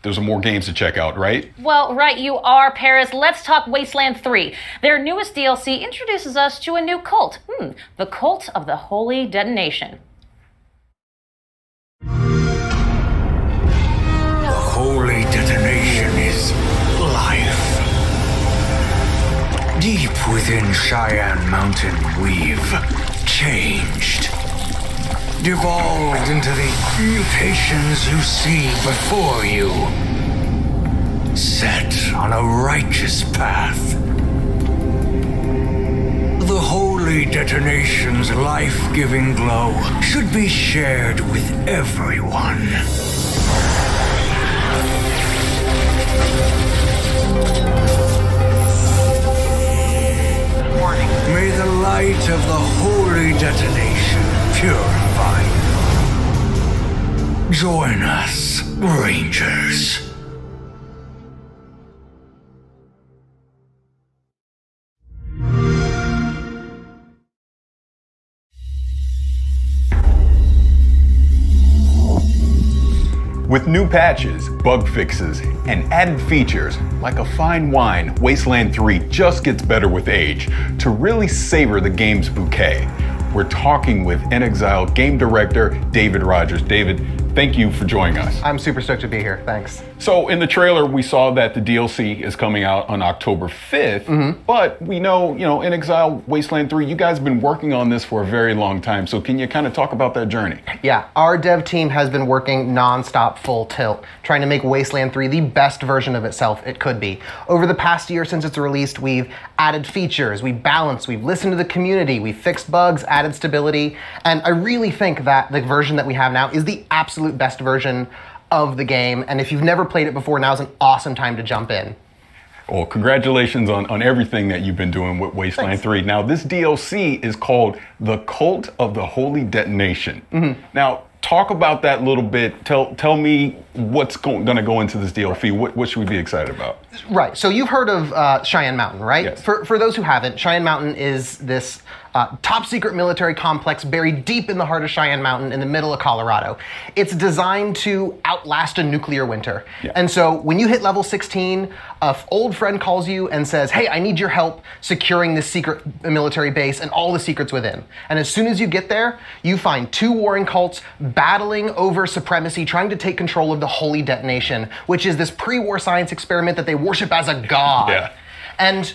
there's more games to check out, right? Well, right you are, Paris. Let's talk Wasteland 3. Their newest DLC introduces us to a new cult. The cult of the Holy Detonation. The Holy Detonation is life. Deep within Cheyenne Mountain, we've changed. Devolved into the mutations you see before you. Set on a righteous path. The Holy Detonation's life-giving glow should be shared with everyone. Warning. May the light of the Holy Detonation purify you. Join us, Rangers. With new patches, bug fixes, and added features, like a fine wine, Wasteland 3 just gets better with age. To really savor the game's bouquet, we're talking with inXile game director David Rogers. David, thank you for joining us. I'm super stoked to be here, thanks. So in the trailer, we saw that the DLC is coming out on October 5th, but we know, inXile Wasteland 3, you guys have been working on this for a very long time. So can you kind of talk about that journey? Yeah, our dev team has been working nonstop full tilt, trying to make Wasteland 3 the best version of itself it could be. Over the past year since it's released, we've added features, we've balanced, we've listened to the community, we've fixed bugs, added stability, and I really think that the version that we have now is the absolute best version of the game, and if you've never played it before, now's an awesome time to jump in. Well, congratulations on everything that you've been doing with Wasteland Thanks. 3. Now, this DLC is called The Cult of the Holy Detonation. Now, talk about that a little bit. Tell me what's going to go into this DLC. What should we be excited about? Right, so you've heard of Cheyenne Mountain, right? Yes. For those who haven't, Cheyenne Mountain is this top secret military complex buried deep in the heart of Cheyenne Mountain in the middle of Colorado. It's designed to outlast a nuclear winter. Yeah. And so when you hit level 16, an old friend calls you and says, hey, I need your help securing this secret military base and all the secrets within. And as soon as you get there, you find two warring cults battling over supremacy, trying to take control of the Holy Detonation, which is this pre-war science experiment that they worship as a god. Yeah. And,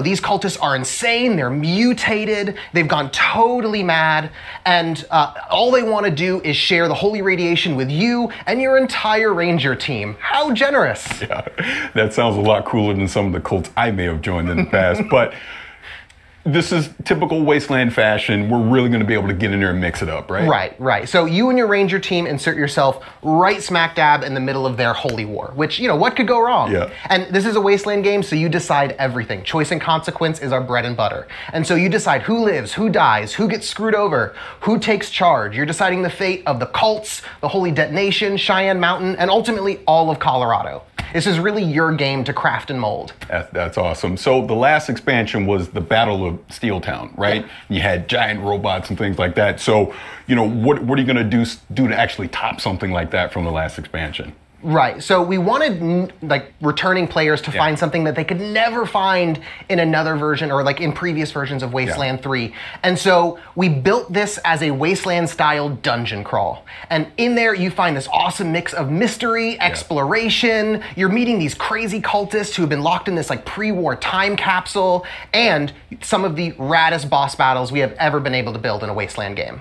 these cultists are insane, they're mutated, they've gone totally mad, and all they want to do is share the holy radiation with you and your entire ranger team. How generous. Yeah, that sounds a lot cooler than some of the cults I may have joined in the past, but this is typical Wasteland fashion. We're really going to be able to get in there and mix it up, right? Right. So you and your ranger team insert yourself right smack dab in the middle of their holy war, which, what could go wrong? Yeah. And this is a Wasteland game, so you decide everything. Choice and consequence is our bread and butter. And so you decide who lives, who dies, who gets screwed over, who takes charge. You're deciding the fate of the cults, the Holy Detonation, Cheyenne Mountain, and ultimately all of Colorado. This is really your game to craft and mold. That's awesome. So the last expansion was the Battle of Steeltown, right? Yeah. You had giant robots and things like that. So, what are you going to do to actually top something like that from the last expansion? Right, so we wanted returning players to find something that they could never find in another version or in previous versions of Wasteland 3. And so we built this as a Wasteland style dungeon crawl. And in there you find this awesome mix of mystery, exploration, you're meeting these crazy cultists who have been locked in this pre-war time capsule, and some of the raddest boss battles we have ever been able to build in a Wasteland game.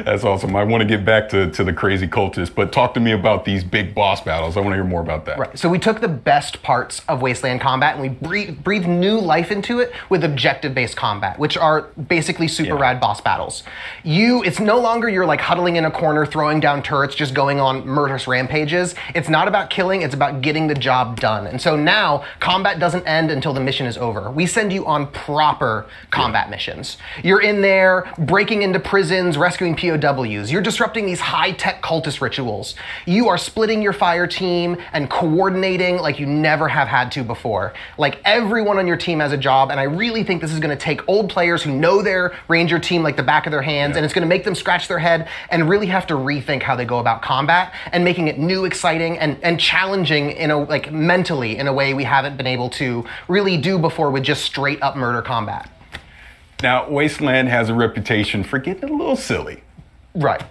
That's awesome. I want to get back to the crazy cultists, but talk to me about these big boss battles. I want to hear more about that. Right. So we took the best parts of Wasteland combat and we breathed new life into it with objective-based combat, which are basically super rad boss battles. It's no longer you're huddling in a corner, throwing down turrets, just going on murderous rampages. It's not about killing, it's about getting the job done. And so now combat doesn't end until the mission is over. We send you on proper combat missions. You're in there breaking into prisons, rescuing killing POWs. You're disrupting these high-tech cultist rituals. You are splitting your fire team and coordinating like you never have had to before. Like, everyone on your team has a job, and I really think this is going to take old players who know their Ranger team like the back of their hands, and it's going to make them scratch their head and really have to rethink how they go about combat and making it new, exciting, and challenging mentally in a way we haven't been able to really do before with just straight up murder combat. Now, Wasteland has a reputation for getting a little silly. Right.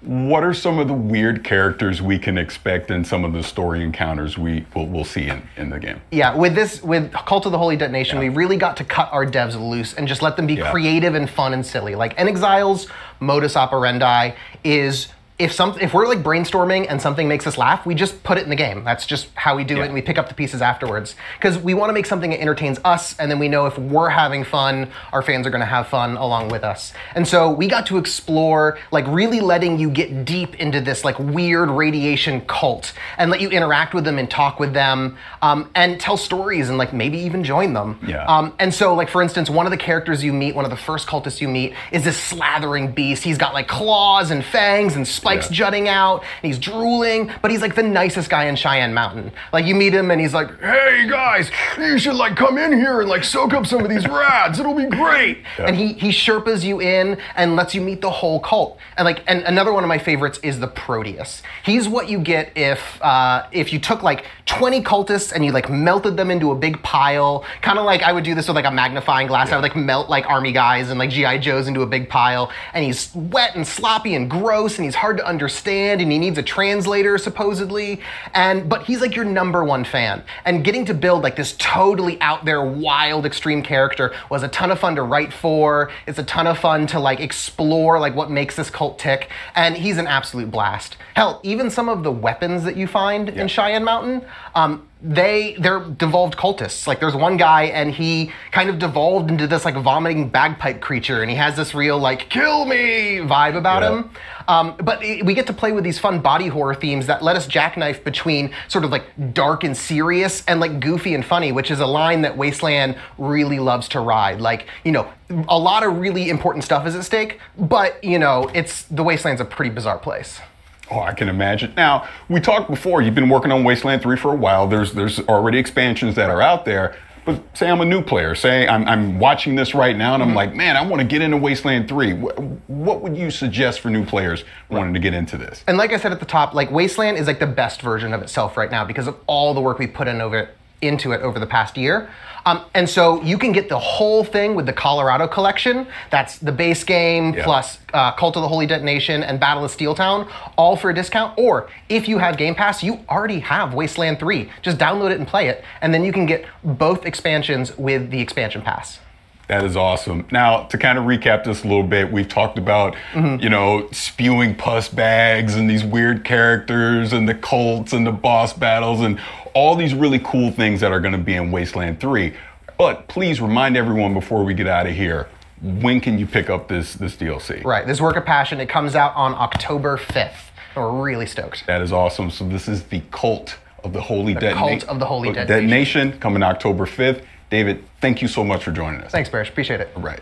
What are some of the weird characters we can expect in some of the story encounters we'll see in the game? Yeah, with Cult of the Holy Detonation, we really got to cut our devs loose and just let them be creative and fun and silly. Like, Exile's modus operandi is if we're like brainstorming and something makes us laugh, we just put it in the game. That's just how we do it, and we pick up the pieces afterwards. Because we want to make something that entertains us, and then we know if we're having fun, our fans are going to have fun along with us. And so we got to explore, like, really letting you get deep into this like weird radiation cult and let you interact with them and talk with them, and tell stories and like maybe even join them. And so, like, for instance, one of the characters you meet, one of the first cultists you meet, is this slathering beast. He's got like claws and fangs and spikes jutting out, and he's drooling, but he's like the nicest guy in Cheyenne Mountain. Like, you meet him and he's like, "Hey guys, you should like come in here and like soak up some of these rads. It'll be great." And he Sherpas you in and lets you meet the whole cult. And another one of my favorites is the Proteus. He's what you get if you took like 20 cultists and you like melted them into a big pile, kind of like I would do this with like a magnifying glass. I would like melt like army guys and like GI Joes into a big pile, and he's wet and sloppy and gross, and he's hard to understand, and he needs a translator supposedly, but he's like your #1 fan. And getting to build like this totally out there wild extreme character was a ton of fun to write for. It's a ton of fun to like explore like what makes this cult tick, and he's an absolute blast. Hell, even some of the weapons that you find in Cheyenne Mountain, they're devolved cultists. Like, there's one guy and he kind of devolved into this like vomiting bagpipe creature, and he has this real like kill me vibe about him. But we get to play with these fun body horror themes that let us jackknife between sort of like dark and serious and like goofy and funny, which is a line that Wasteland really loves to ride. Like, you know, a lot of really important stuff is at stake, but you know, the Wasteland's a pretty bizarre place. Oh, I can imagine. Now, we talked before, you've been working on Wasteland 3 for a while. There's already expansions that are out there. But say I'm a new player. Say I'm watching this right now and I'm like, man, I want to get into Wasteland 3. What would you suggest for new players wanting to get into this? And like I said at the top, like, Wasteland is like the best version of itself right now because of all the work we put into it over the past year. And so you can get the whole thing with the Colorado collection. That's the base game plus Cult of the Holy Detonation and Battle of Steeltown, all for a discount. Or if you have Game Pass, you already have Wasteland 3. Just download it and play it. And then you can get both expansions with the expansion pass. That is awesome. Now, to kind of recap this a little bit, we've talked about, you know, spewing pus bags and these weird characters and the cults and the boss battles and all these really cool things that are going to be in Wasteland 3. But please remind everyone before we get out of here, when can you pick up this DLC? Right, this work of passion, it comes out on October 5th. We're really stoked. That is awesome. So this is the Cult of the Holy Detonation. Cult of the Holy Detonation. Coming October 5th. David, thank you so much for joining us. Thanks, Barish. Appreciate it. All right.